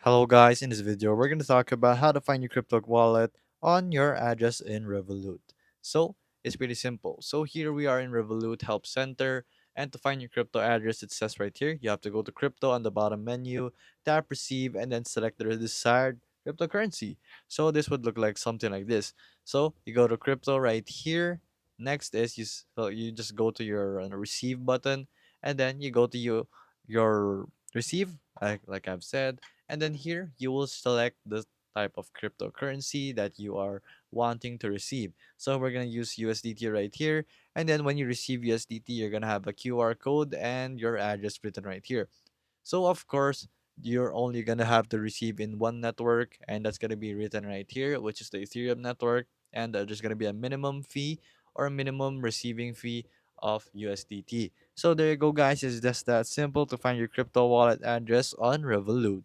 Hello guys, in this video we're going to talk about how to find your crypto wallet on your address in Revolut. So it's pretty simple. So here we are in Revolut Help Center, and to find your crypto address it says right here you have to go to crypto on the bottom menu, tap receive, and then select the desired cryptocurrency. So this would look like something like this. So you go to crypto right here. Next is you just go to your receive button, and then you go to your receive like I've said, and then here you will select the type of cryptocurrency that you are wanting to receive. So we're going to use USDT right here. And then when you receive USDT, you're going to have a QR code and your address written right here. So of course, you're only going to have to receive in one network, and that's going to be written right here, which is the Ethereum network. And there's going to be a minimum fee or a minimum receiving fee of USDT. So there you go, guys. It's just that simple to find your crypto wallet address on Revolut.